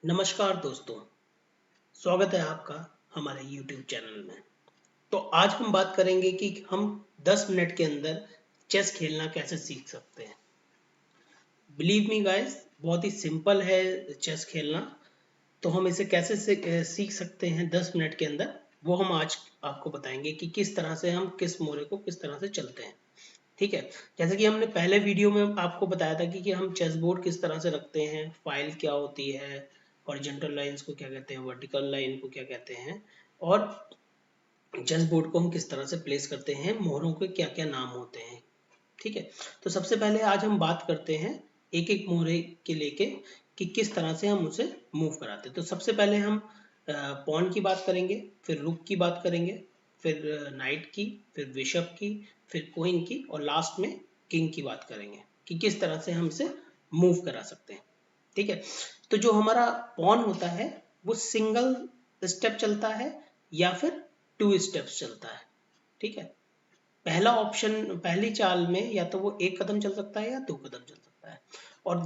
नमस्कार दोस्तों, स्वागत है आपका हमारे YouTube चैनल में। तो आज हम बात करेंगे कि हम 10 मिनट के अंदर चेस खेलना कैसे सीख सकते हैं। बिलीव मी गाइस, बहुत ही सिंपल है चेस खेलना। तो हम इसे कैसे सीख सकते हैं 10 मिनट के अंदर, वो हम आज आपको बताएंगे कि किस तरह से हम किस मोरे को किस तरह से चलते हैं। ठीक है, जैसे कि हमने पहले वीडियो में आपको बताया था कि हम चेस बोर्ड किस तरह से रखते हैं, फाइल क्या होती है, हॉरिजॉन्टल लाइंस को क्या कहते हैं, वर्टिकल लाइन को क्या कहते हैं, और चेस बोर्ड को हम किस तरह से प्लेस करते हैं, मोहरों के क्या क्या नाम होते हैं। ठीक है, तो सबसे पहले आज हम बात करते हैं एक एक मोहरे के लेके कि किस तरह से हम उसे मूव कराते हैं। तो सबसे पहले हम पॉन की बात करेंगे, फिर रुक की बात करेंगे, फिर नाइट की, फिर बिशप की, फिर क्वीन की, और लास्ट में किंग की बात करेंगे कि किस तरह से हम इसे मूव करा सकते हैं। ठीक है, तो जो हमारा पॉन होता है वो सिंगल स्टेप चलता है या फिर 2 स्टेप्स चलता है। ठीक है, पहला ऑप्शन, पहली चाल में या तो वो एक कदम चल सकता है या 2 कदम चल सकता है, और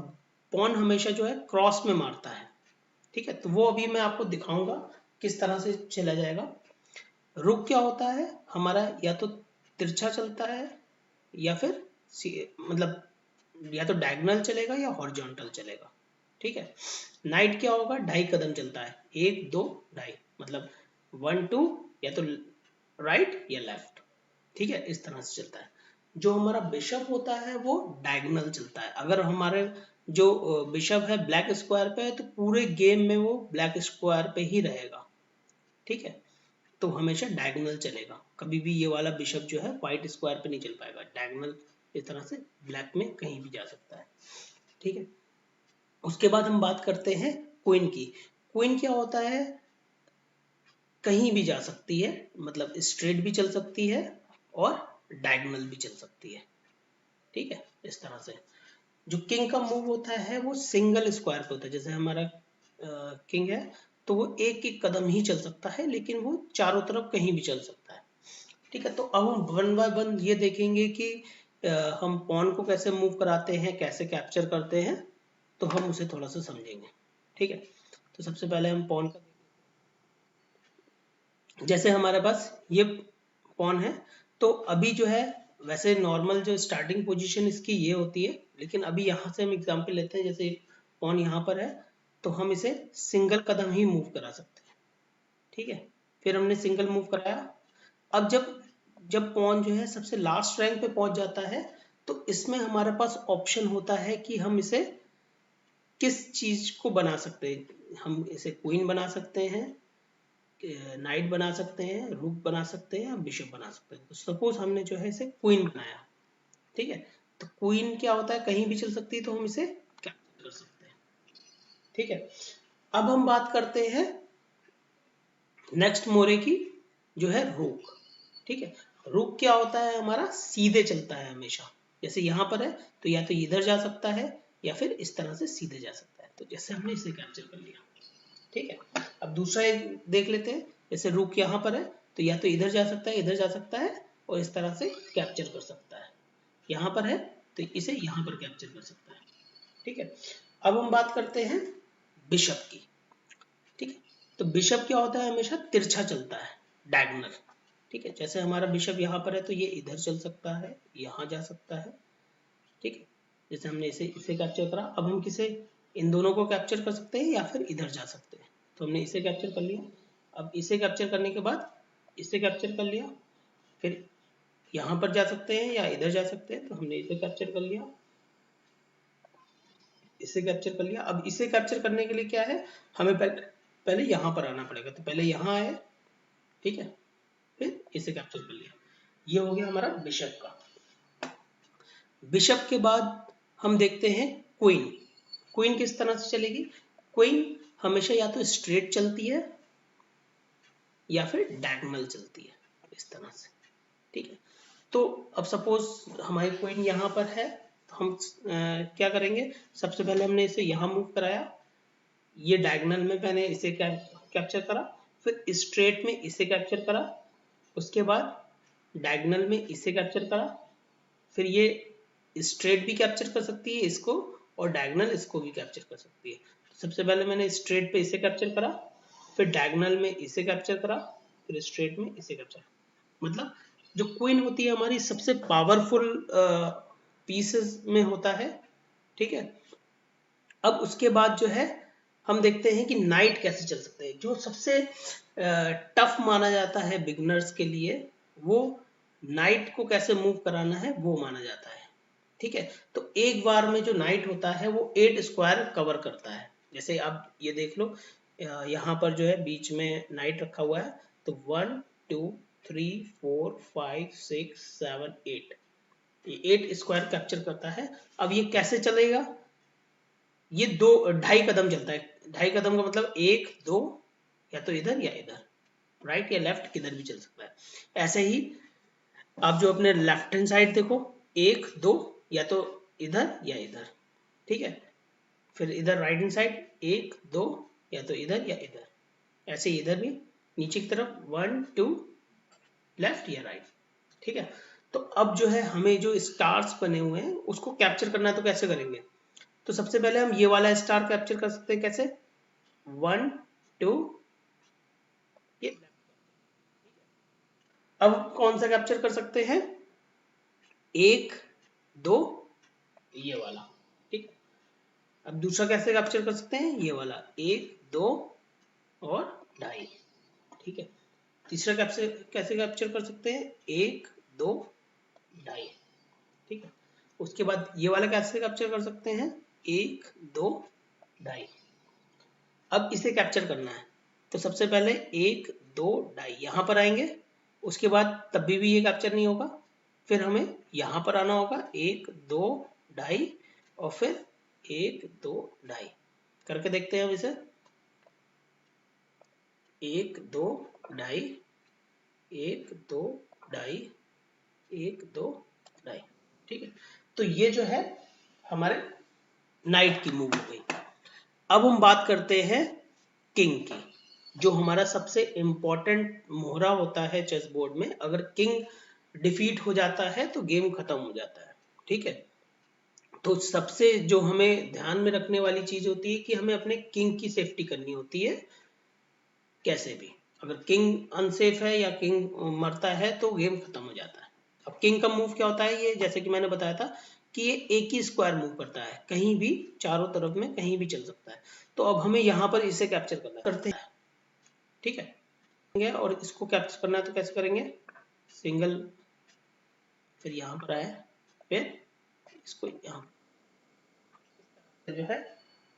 पॉन हमेशा जो है क्रॉस में मारता है। ठीक है, तो वो अभी मैं आपको दिखाऊंगा किस तरह से चला जाएगा। रुक क्या होता है हमारा, या तो तिरछा चलता है या फिर मतलब या तो डायगोनल चलेगा या हॉरिजॉन्टल चलेगा। ठीक है, नाइट क्या होगा, 2.5 कदम चलता है, 1 2 2.5, मतलब 1 2, या तो राइट या लेफ्ट। ठीक है, इस तरह से चलता है। जो हमारा बिशप होता है वो डायगोनल चलता है। अगर हमारे जो बिशप है ब्लैक स्क्वायर पे है तो पूरे गेम में वो ब्लैक स्क्वायर पे ही रहेगा। ठीक है, तो हमेशा डायगोनल चलेगा, कभी भी ये वाला बिशप जो है व्हाइट स्क्वायर पे नहीं चल पाएगा। डायगोनल इस तरह से ब्लैक में कहीं भी जा सकता है। ठीक है, उसके बाद हम बात करते हैं क्वीन की। क्वीन क्या होता है, कहीं भी जा सकती है, मतलब स्ट्रेट भी चल सकती है और डायगोनल भी चल सकती है। ठीक है, इस तरह से। जो किंग का मूव होता है वो सिंगल स्क्वायर पे होता है। जैसे हमारा किंग है तो वो एक एक कदम ही चल सकता है, लेकिन वो चारों तरफ कहीं भी चल सकता है। ठीक है, तो अब हम वन बाय वन ये देखेंगे कि हम पॉन को कैसे मूव कराते हैं, कैसे कैप्चर करते हैं, तो हम उसे थोड़ा सा समझेंगे। ठीक है, तो सबसे पहले हम पॉन का, जैसे हमारे पास ये पॉन है, तो अभी जो है, वैसे नॉर्मल जो स्टार्टिंग पोजीशन इसकी ये होती है, लेकिन अभी यहाँ से हम एग्जांपल लेते हैं। जैसे पॉन यहाँ पर है तो हम इसे सिंगल कदम ही मूव करा सकते हैं। ठीक है, फिर हमने सिंगल मूव कराया। अब जब जब पॉन जो है सबसे लास्ट रैंक पे पहुंच जाता है, तो इसमें हमारे पास ऑप्शन होता है कि हम इसे किस चीज को बना सकते हैं। हम इसे क्वीन बना सकते हैं, नाइट बना सकते हैं, रूक बना सकते हैं, बिशप बना सकते हैं। तो सपोज हमने जो है इसे क्वीन बनाया। ठीक है, तो क्वीन क्या होता है, कहीं भी चल सकती है, तो हम इसे कैप्चर कर सकते हैं। ठीक है, अब हम बात करते हैं नेक्स्ट मोरे की, जो है रूक। ठीक है, रुक क्या होता है हमारा, सीधे चलता है हमेशा। जैसे यहाँ पर है तो या तो इधर जा सकता है या फिर इस तरह से सीधे जा सकता है। तो जैसे हमने इसे कैप्चर कर लिया। ठीक है, अब दूसरा एक देख लेते हैं। जैसे रुक यहाँ पर है तो या तो इधर जा सकता है, इधर जा सकता है, और इस तरह से कैप्चर कर सकता है। यहाँ पर है तो इसे यहाँ पर कैप्चर कर सकता है। ठीक है, अब हम बात करते हैं बिशप की। ठीक है, तो बिशप क्या होता है, हमेशा तिरछा चलता है, डायगोनल। ठीक है, जैसे हमारा बिशप यहाँ पर है तो ये इधर चल सकता है, यहाँ जा सकता है। ठीक है, जैसे हमने इसे इसे कैप्चर करा, अब हम किसे, इन दोनों को कैप्चर कर सकते हैं या फिर इधर जा सकते हैं। तो हमने इसे कैप्चर कर लिया। अब इसे कैप्चर करने के बाद इसे कैप्चर कर लिया, फिर यहाँ पर जा सकते हैं या इधर जा सकते हैं। तो हमने इसे कैप्चर कर लिया, इसे कैप्चर कर लिया। अब इसे कैप्चर करने के लिए क्या है, हमें पहले पहले यहाँ पर आना पड़ेगा। तो पहले यहाँ आए, ठीक है, फिर इसे कैप्चर कर लिया। ये हो गया हमारा बिशप का। बिशप के बाद हम देखते हैं क्वीन। क्वीन किस तरह से चलेगी, क्वीन हमेशा या तो स्ट्रेट चलती है या फिर डायगोनल चलती है, इस तरह से। ठीक है, तो अब सपोज हमारी क्वीन यहाँ पर है, तो हम क्या करेंगे, सबसे पहले हमने इसे यहाँ मूव कराया, ये डायगोनल में मैंने इसे कैप्चर करा, फिर स्ट्रेट में इसे कैप्चर करा, उसके बाद डायगोनल में इसे कैप्चर करा, फिर ये स्ट्रेट भी कैप्चर कर सकती है इसको, और डायगोनल इसको भी कैप्चर कर सकती है। सबसे पहले मैंने स्ट्रेट पे इसे कैप्चर करा, फिर डायगोनल में इसे कैप्चर करा, फिर स्ट्रेट में इसे कैप्चर। मतलब जो क्वीन होती है हमारी सबसे पावरफुल पीसेस में होता है, ठीक है। अब उसके बाद जो है हम देखते हैं कि नाइट कैसे चल सकते हैं। जो सबसे टफ माना जाता है बिगनर्स के लिए, वो नाइट को कैसे मूव कराना है वो माना जाता है, ठीक है। तो एक बार में जो नाइट होता है वो 8 स्क्वायर कवर करता है। जैसे आप ये देख लो, यहाँ पर जो है बीच में नाइट रखा हुआ है, तो 1 2 3 4 5 6 7 8, ये 8 स्क्वायर कैप्चर करता है। अब ये कैसे चलेगा, ये 2.5 कदम चलता है। 2.5 कदम का मतलब 1 2, या तो इधर या इधर, राइट या लेफ्ट, किधर भी चल सकता है। ऐसे ही आप जो अपने लेफ्ट हैंड साइड देखो, 1 2, या तो इधर या इधर, ठीक है। फिर इधर राइट हैंड साइड 1 2, या तो इधर या इधर। ऐसे ही इधर भी नीचे की तरफ 1 2, लेफ्ट या राइट, ठीक है। तो अब जो है हमें जो स्टार्स बने हुए हैं उसको कैप्चर करना है, तो कैसे करेंगे। तो सबसे पहले हम ये वाला स्टार कैप्चर कर सकते हैं। कैसे, 1 2, ये। अब कौन सा कैप्चर कर सकते हैं, 1 2, ये वाला, ठीक। अब दूसरा कैसे कैप्चर कर सकते हैं, ये वाला 1 2 और 2.5, ठीक है। तीसरा कैप्चर कैसे कैप्चर कर सकते हैं, 1 2 2.5, ठीक है। उसके बाद ये वाला कैसे कैप्चर कर सकते हैं, 1 2 2.5। अब इसे कैप्चर करना है, तो सबसे पहले 1 2 2.5 यहाँ पर आएंगे। उसके बाद तब भी ये कैप्चर नहीं होगा, फिर हमें यहाँ पर आना होगा 1 2 2.5, और फिर 1 2 2.5 करके देखते हैं हम इसे। 1 2 2.5, 1 2 2.5, 1 2 2.5, ठीक है। तो ये जो है हमारे नाइट की मूव हो गई। अब हम बात करते हैं किंग की, जो हमारा सबसे इंपॉर्टेंट मोहरा होता है चेस बोर्ड में। अगर किंग डिफीट हो जाता है तो गेम खत्म हो जाता है, ठीक है। तो सबसे जो हमें ध्यान में रखने वाली चीज होती है कि हमें अपने किंग की सेफ्टी करनी होती है कैसे भी। अगर किंग अनसेफ है या किंग मरता है तो गेम खत्म हो जाता है। अब किंग का मूव क्या होता है, ये जैसे कि मैंने बताया था कि ये एक ही स्क्वायर मूव करता है, कहीं भी चारों तरफ में कहीं भी चल सकता है। तो अब हमें यहाँ पर इसे कैप्चर करते हैं, ठीक है। और इसको कैप्चर करना है तो कैसे करेंगे, सिंगल, फिर यहाँ पर आए, फिर इसको यहाँ जो है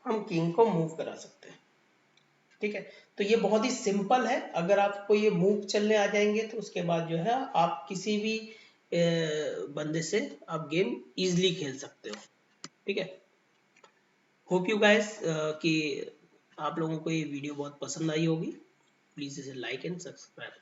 हम किंग को मूव करा सकते हैं, ठीक है। तो ये बहुत ही सिंपल है। अगर आपको ये मूव चलने आ जाएंगे तो उसके बाद जो है आप किसी भी बंदे से आप गेम इजीली खेल सकते हो, ठीक है। होप यू गाइस कि आप लोगों को ये वीडियो बहुत पसंद आई होगी। प्लीज इसे लाइक एंड सब्सक्राइब।